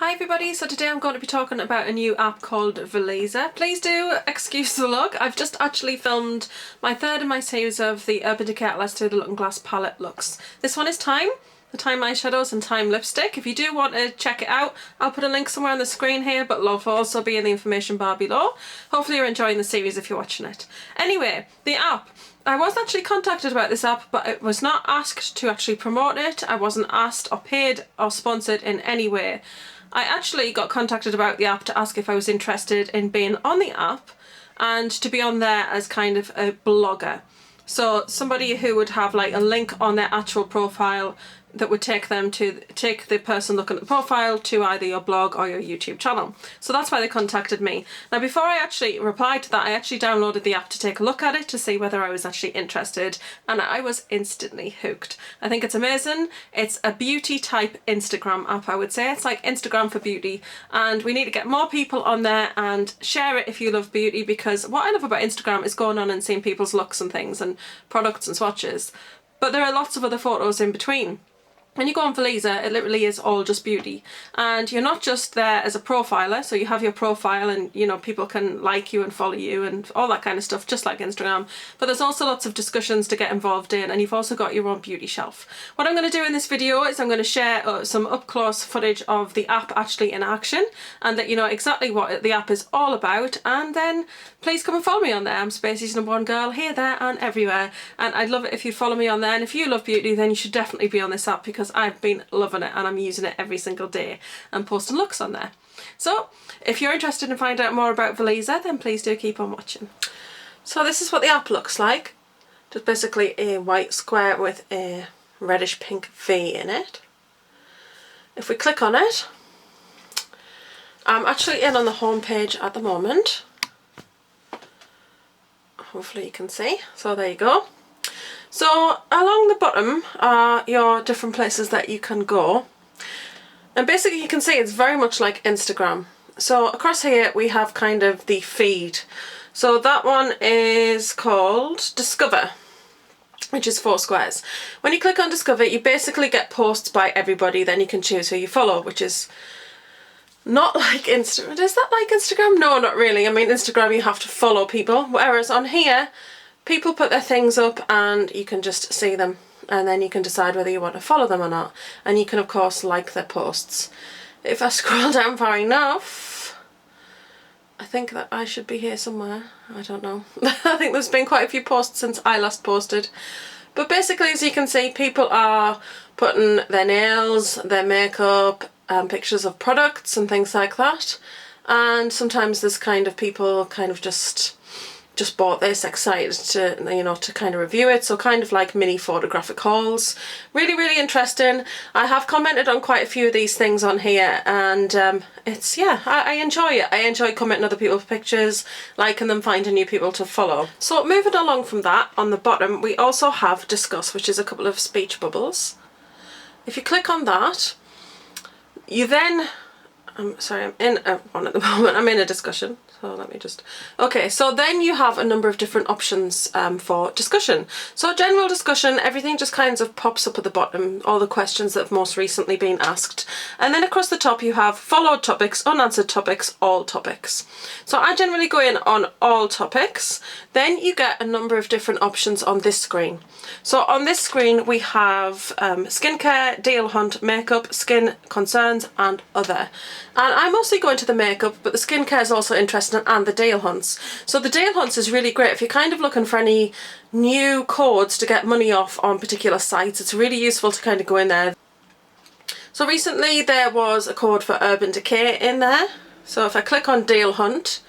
Hi everybody, so today I'm going to be talking about a new app called Veleza. Please do excuse the look. I've just actually filmed my third in my series of the Urban Decay Alice through the Looking Glass palette looks. This one is the Time eyeshadows and Time lipstick. If you do want to check it out, I'll put a link somewhere on the screen here, but it'll also be in the information bar below. Hopefully you're enjoying the series if you're watching it. Anyway, the app. I was actually contacted about this app, but I was not asked to actually promote it. I wasn't asked or paid or sponsored in any way. I actually got contacted about the app to ask if I was interested in being on the app and to be on there as kind of a blogger. So somebody who would have like a link on their actual profile that would take the person looking at the profile to either your blog or your YouTube channel. So that's why they contacted me. Now before I actually replied to that, I actually downloaded the app to take a look at it to see whether I was actually interested, and I was instantly hooked. I think it's amazing. It's a beauty type Instagram app, I would say. It's like Instagram for beauty, and we need to get more people on there and share it if you love beauty, because what I love about Instagram is going on and seeing people's looks and things and products and swatches, but there are lots of other photos in between. When you go on Veleza, it literally is all just beauty, and you're not just there as a profiler, so you have your profile and you know people can like you and follow you and all that kind of stuff, just like Instagram, but there's also lots of discussions to get involved in, and you've also got your own beauty shelf. What I'm going to do in this video is I'm going to share some up close footage of the app actually in action and let you know exactly what the app is all about, and then please come and follow me on there. I'm Spacey's #1 girl, here, there and everywhere, and I'd love it if you follow me on there, and if you love beauty then you should definitely be on this app, because I've been loving it and I'm using it every single day and posting looks on there. So if you're interested in finding out more about Veleza, then please do keep on watching. So this is what the app looks like. Just basically a white square with a reddish pink V in it. If we click on it, I'm actually in on the home page at the moment. Hopefully you can see. So there you go. So along the bottom are your different places that you can go, and basically you can see it's very much like Instagram. So across here we have kind of the feed. So that one is called Discover, which is 4 squares. When you click on Discover, you basically get posts by everybody, then you can choose who you follow, which is not like Instagram. Is that like Instagram? No, not really. I mean, Instagram you have to follow people, whereas on here people put their things up and you can just see them, and then you can decide whether you want to follow them or not, and you can of course like their posts. If I scroll down far enough, I think that I should be here somewhere. I don't know. I think there's been quite a few posts since I last posted, but basically as you can see people are putting their nails, their makeup, pictures of products and things like that, and sometimes there's kind of people kind of just bought this, excited to, you know, to kind of review it, so kind of like mini photographic hauls. Really interesting. I have commented on quite a few of these things on here, and it's, yeah, I enjoy it. I enjoy commenting other people's pictures, liking them, finding new people to follow. So moving along from that, on the bottom we also have Discuss, which is a couple of speech bubbles. If you click on that, you then, I'm sorry, I'm in one at the moment, I'm in a discussion. So let me just, okay, so then you have a number of different options for discussion. So general discussion, everything just kind of pops up at the bottom, all the questions that have most recently been asked. And then across the top you have followed topics, unanswered topics, all topics. So I generally go in on all topics. Then you get a number of different options on this screen. So on this screen we have skincare, deal hunt, makeup, skin concerns and other. And I mostly go into the makeup, but the skincare is also interesting, and the deal hunts. So the deal hunts is really great if you're kind of looking for any new codes to get money off on particular sites. It's really useful to kind of go in there. So recently there was a code for Urban Decay in there. So if I click on deal hunt,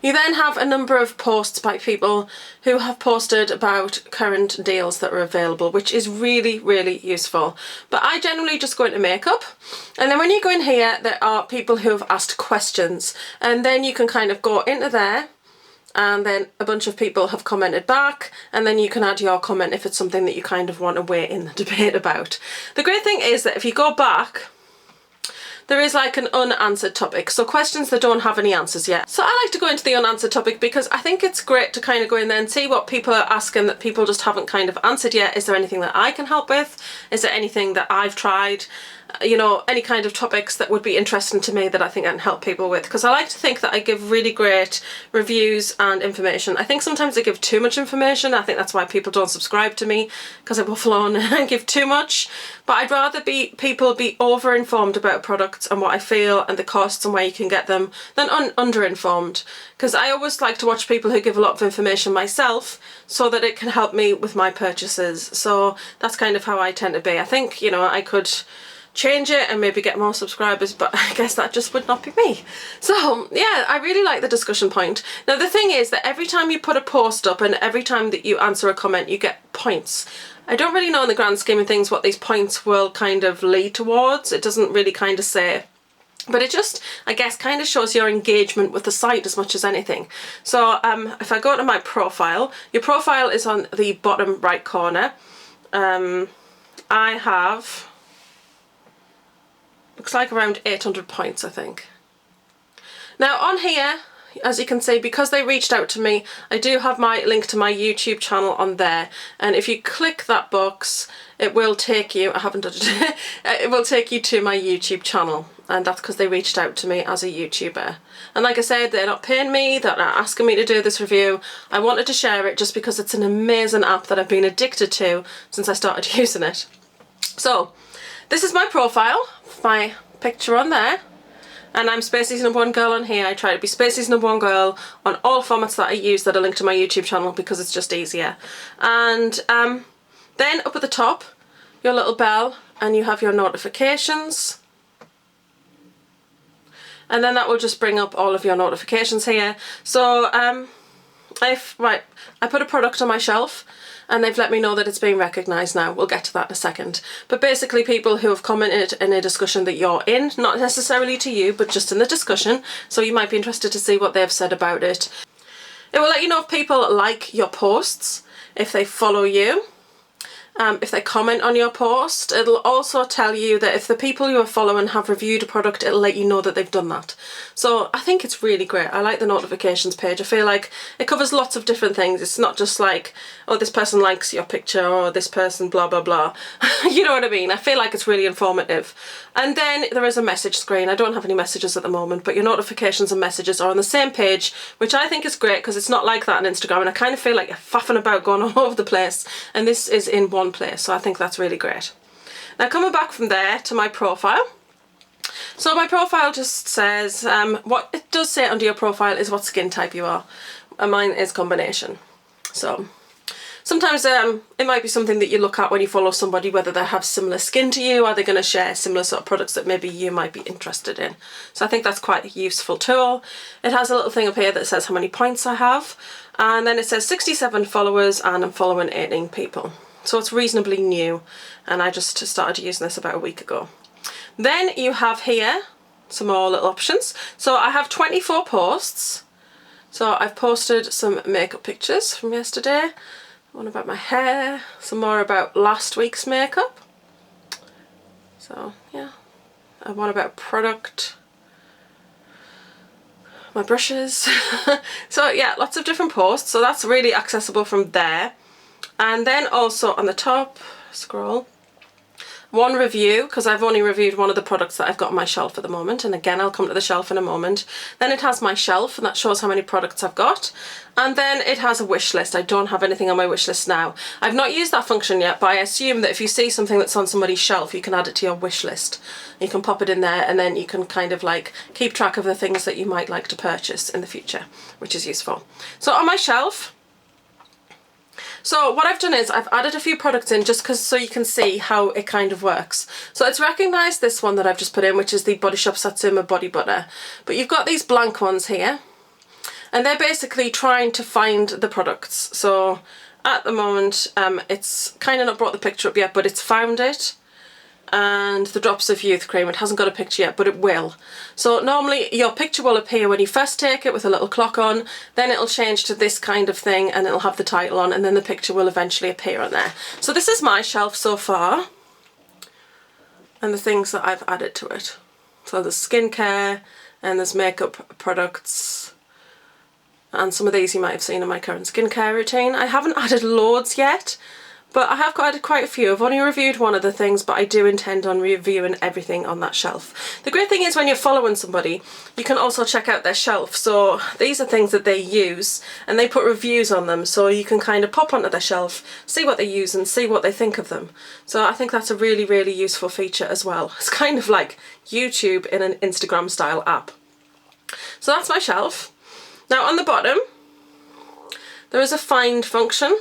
you then have a number of posts by people who have posted about current deals that are available, which is really useful. But I generally just go into makeup, and then when you go in here there are people who have asked questions, and then you can kind of go into there, and then a bunch of people have commented back, and then you can add your comment if it's something that you kind of want to weigh in the debate about. The great thing is that if you go back, there is like an unanswered topic, so questions that don't have any answers yet. So I like to go into the unanswered topic because I think it's great to kind of go in there and see what people are asking that people just haven't kind of answered yet. Is there anything that I can help with? Is there anything that I've tried? you know, any kind of topics that would be interesting to me that I think I can help people with, because I like to think that I give really great reviews and information. I think sometimes I give too much information. I think that's why people don't subscribe to me, because I waffle on and give too much. But I'd rather people be over-informed about products and what I feel and the costs and where you can get them than under-informed, because I always like to watch people who give a lot of information myself so that it can help me with my purchases. So that's kind of how I tend to be. I think, you know, I could change it and maybe get more subscribers, but I guess that just would not be me. So yeah, I really like the discussion point. Now the thing is that every time you put a post up and every time that you answer a comment, you get points. I don't really know in the grand scheme of things what these points will kind of lead towards. It doesn't really kind of say. But it just, I guess, kind of shows your engagement with the site as much as anything. So if I go to my profile, your profile is on the bottom right corner. I have, looks like around 800 points, I think. Now on here, as you can see, because they reached out to me, I do have my link to my YouTube channel on there. And if you click that box, it will take you, I haven't done it, it will take you to my YouTube channel. And that's because they reached out to me as a YouTuber. And like I said, they're not paying me, they're not asking me to do this review. I wanted to share it just because it's an amazing app that I've been addicted to since I started using it. So, this is my profile, my picture on there. And I'm Spacey's #1 girl on here. I try to be Spacey's #1 girl on all formats that I use that are linked to my YouTube channel because it's just easier. And then up at the top, your little bell, and you have your notifications. And then that will just bring up all of your notifications here. So I put a product on my shelf and they've let me know that it's being recognised now. We'll get to that in a second. But basically people who have commented in a discussion that you're in, not necessarily to you, but just in the discussion, so you might be interested to see what they've said about it. It will let you know if people like your posts, if they follow you, if they comment on your post. It'll also tell you that if the people you are following have reviewed a product, it'll let you know that they've done that. So I think it's really great. I like the notifications page. I feel like it covers lots of different things. It's not just like, oh, this person likes your picture or this person blah blah blah. You know what I mean? I feel like it's really informative. And then there is a message screen. I don't have any messages at the moment, but your notifications and messages are on the same page, which I think is great because it's not like that on Instagram and I kind of feel like you're faffing about going all over the place, and this is in one place, so I think that's really great. Now coming back from there to my profile. So my profile just says, what it does say under your profile is what skin type you are, and mine is combination. So sometimes it might be something that you look at when you follow somebody, whether they have similar skin to you, are they going to share similar sort of products that maybe you might be interested in. So I think that's quite a useful tool. It has a little thing up here that says how many points I have, and then it says 67 followers and I'm following 18 people. So it's reasonably new and I just started using this about a week ago. Then you have here some more little options. So I have 24 posts. So I've posted some makeup pictures from yesterday, one about my hair, some more about last week's makeup. So yeah, and one about product, my brushes. So yeah, lots of different posts. So that's really accessible from there. And then also on the top, scroll, one review, because I've only reviewed one of the products that I've got on my shelf at the moment, and again I'll come to the shelf in a moment. Then it has my shelf and that shows how many products I've got, and then it has a wish list. I don't have anything on my wish list now. I've not used that function yet, but I assume that if you see something that's on somebody's shelf you can add it to your wish list. You can pop it in there and then you can kind of like keep track of the things that you might like to purchase in the future, which is useful. So on my shelf, so what I've done is I've added a few products in just so you can see how it kind of works. So it's recognised this one that I've just put in, which is the Body Shop Satsuma Body Butter. But you've got these blank ones here, and they're basically trying to find the products. So at the moment, it's kind of not brought the picture up yet, but it's found it. And the Drops of Youth cream, it hasn't got a picture yet, but it will. So normally your picture will appear when you first take it with a little clock on, then it'll change to this kind of thing and it'll have the title on, and then the picture will eventually appear on there. So this is my shelf so far and the things that I've added to it. So there's skincare and there's makeup products, and some of these you might have seen in my current skincare routine. I haven't added loads yet, But I have got quite a few. I've only reviewed one of the things, but I do intend on reviewing everything on that shelf. The great thing is when you're following somebody, you can also check out their shelf. So these are things that they use and they put reviews on them. So you can kind of pop onto their shelf, see what they use and see what they think of them. So I think that's a really, really useful feature as well. It's kind of like YouTube in an Instagram style app. So that's my shelf. Now on the bottom, there is a find function.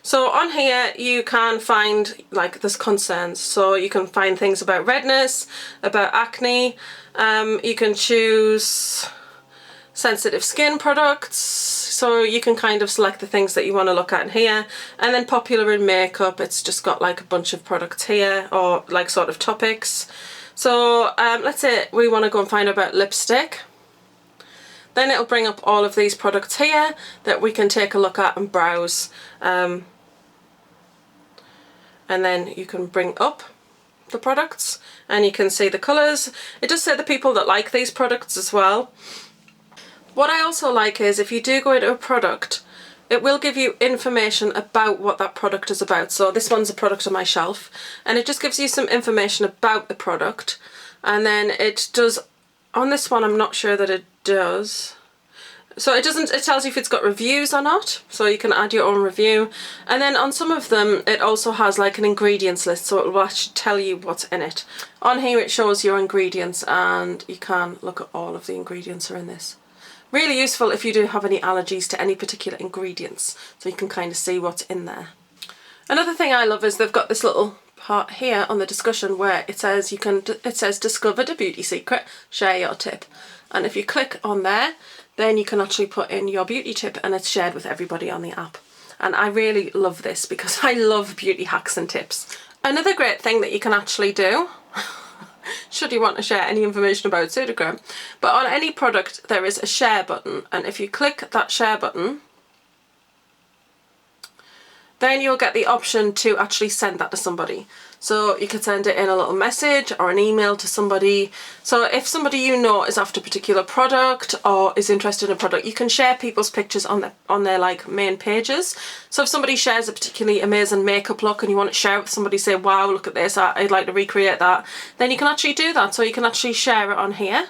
So on here you can find, like, there's concerns, so you can find things about redness, about acne, you can choose sensitive skin products, so you can kind of select the things that you want to look at in here, and then popular in makeup, it's just got like a bunch of products here, or like sort of topics. So let's say we want to go and find out about lipstick. Then it'll bring up all of these products here that we can take a look at and browse. And then you can bring up the products and you can see the colours. It does say the people that like these products as well. What I also like is if you do go into a product, it will give you information about what that product is about. So this one's a product on my shelf and it just gives you some information about the product. And then it does, on this one I'm not sure that it does. So it tells you if it's got reviews or not, so you can add your own review. And then on some of them it also has like an ingredients list, so it will actually tell you what's in it. On here it shows your ingredients and you can look at all of the ingredients are in this. Really useful if you do have any allergies to any particular ingredients, so you can kind of see what's in there. Another thing I love is they've got this little part here on the discussion where it says discover the beauty secret, share your tip. And if you click on there, then you can actually put in your beauty tip and it's shared with everybody on the app. And I really love this because I love beauty hacks and tips. Another great thing that you can actually do, should you want to share any information about Sudocrem, but on any product there is a share button, and if you click that share button, then you'll get the option to actually send that to somebody. So you could send it in a little message or an email to somebody. So if somebody you know is after a particular product or is interested in a product, you can share people's pictures on their like main pages. So if somebody shares a particularly amazing makeup look and you want to share it with somebody, say, wow, look at this, I'd like to recreate that, then you can actually do that. So you can actually share it on here,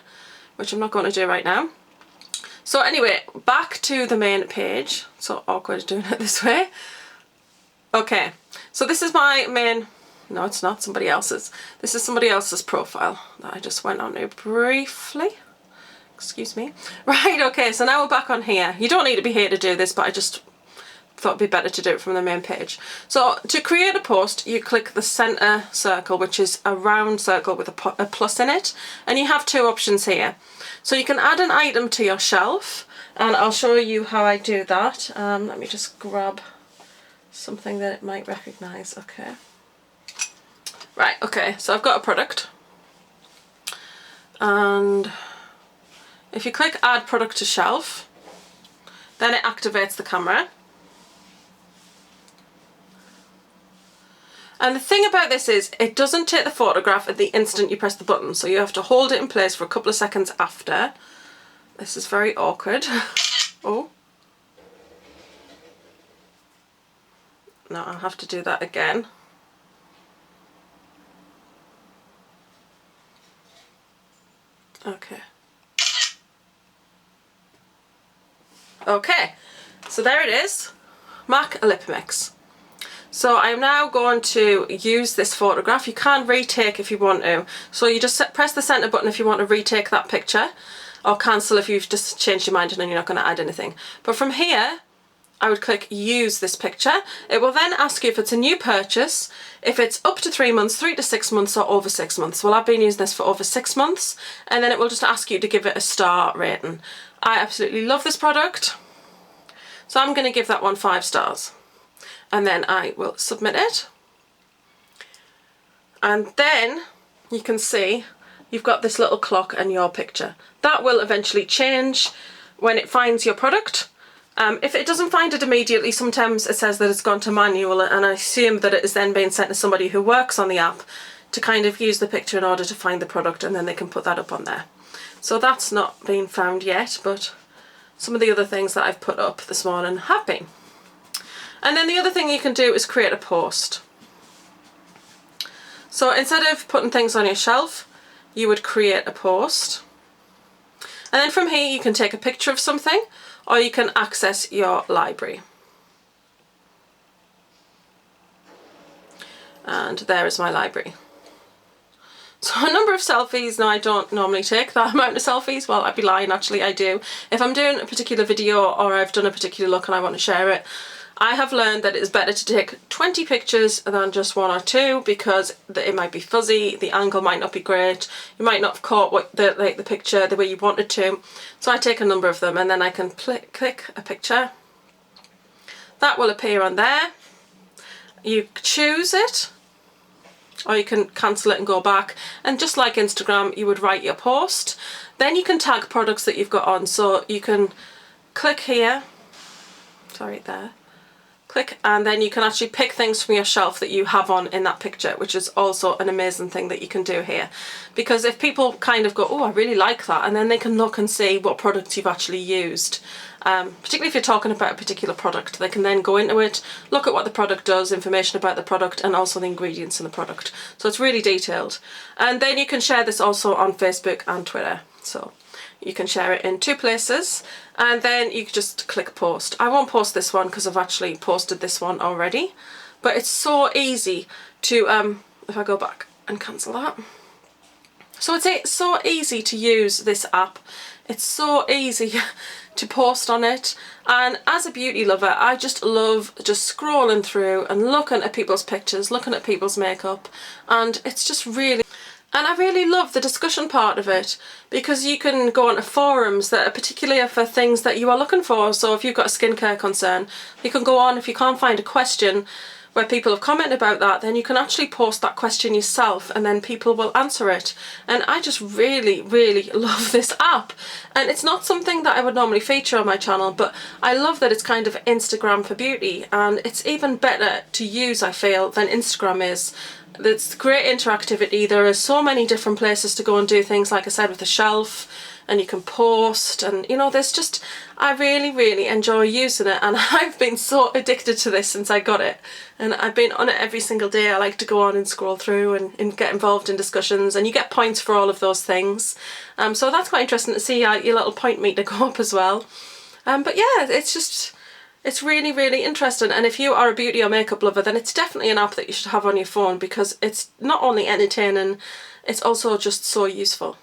which I'm not going to do right now. So anyway, back to the main page. So awkward doing it this way. Okay, so this is my main, no it's not, somebody else's. This is somebody else's profile that I just went on to briefly. Excuse me. Right, okay, so now we're back on here. You don't need to be here to do this, but I just thought it'd be better to do it from the main page. So to create a post, you click the center circle, which is a round circle with a plus in it, and you have two options here. So you can add an item to your shelf, and I'll show you how I do that. Let me just grab something that it might recognise. Okay. Right, okay, so I've got a product. And if you click add product to shelf, then it activates the camera. And the thing about this is it doesn't take the photograph at the instant you press the button, so you have to hold it in place for a couple of seconds after. This is very awkward. Oh. No, I'll have to do that again. Okay. Okay, so there it is. MAC Lip Mix. So I'm now going to use this photograph. You can retake if you want to. So you just press the centre button if you want to retake that picture, or cancel if you've just changed your mind and then you're not going to add anything. But from here, I would click use this picture. It will then ask you if it's a new purchase, if it's up to 3 months, 3 to 6 months, or over 6 months. Well, I've been using this for over 6 months, and then it will just ask you to give it a star rating. I absolutely love this product, so I'm going to give that one 5 stars. And then I will submit it. And then you can see you've got this little clock and your picture. That will eventually change when it finds your product. If it doesn't find it immediately, sometimes it says that it's gone to manual, and I assume that it is then being sent to somebody who works on the app to kind of use the picture in order to find the product, and then they can put that up on there. So that's not been found yet, but some of the other things that I've put up this morning have been. And then the other thing you can do is create a post. So instead of putting things on your shelf, you would create a post. And then from here you can take a picture of something, or you can access your library. And there is my library. So a number of selfies. Now I don't normally take that amount of selfies. Well, I'd be lying, actually I do. If I'm doing a particular video or I've done a particular look and I want to share it, I have learned that it's better to take 20 pictures than just 1 or 2, because it might be fuzzy, the angle might not be great, you might not have caught what the picture the way you wanted to. So I take a number of them and then I can click a picture. That will appear on there. You choose it, or you can cancel it and go back, and just like Instagram, you would write your post. Then you can tag products that you've got on, so you can click here, sorry, there, click, and then you can actually pick things from your shelf that you have on in that picture, which is also an amazing thing that you can do here. Because if people kind of go, oh, I really like that, and then they can look and see what products you've actually used. Particularly if you're talking about a particular product, they can then go into it, look at what the product does, information about the product, and also the ingredients in the product. So it's really detailed. And then you can share this also on Facebook and Twitter. So you can share it in 2 places, and then you just click post. I won't post this one because I've actually posted this one already, but it's so easy to, if I go back and cancel that. So it's so easy to use this app. It's so easy to post on it, and as a beauty lover I just love just scrolling through and looking at people's pictures, looking at people's makeup, and it's just really, and I really love the discussion part of it, because you can go onto forums that are particularly for things that you are looking for. So if you've got a skincare concern, you can go on, if you can't find a question where people have commented about that, then you can actually post that question yourself and then people will answer it. And I just really, really love this app. And it's not something that I would normally feature on my channel, but I love that it's kind of Instagram for beauty, and it's even better to use, I feel, than Instagram is. It's great interactivity. There are so many different places to go and do things, like I said, with the shelf, and you can post, and you know, there's just, I really, really enjoy using it, and I've been so addicted to this since I got it, and I've been on it every single day. I like to go on and scroll through and get involved in discussions, and you get points for all of those things. So that's quite interesting to see your little point meter go up as well. But yeah, it's really, really interesting, and if you are a beauty or makeup lover, then it's definitely an app that you should have on your phone, because it's not only entertaining, it's also just so useful.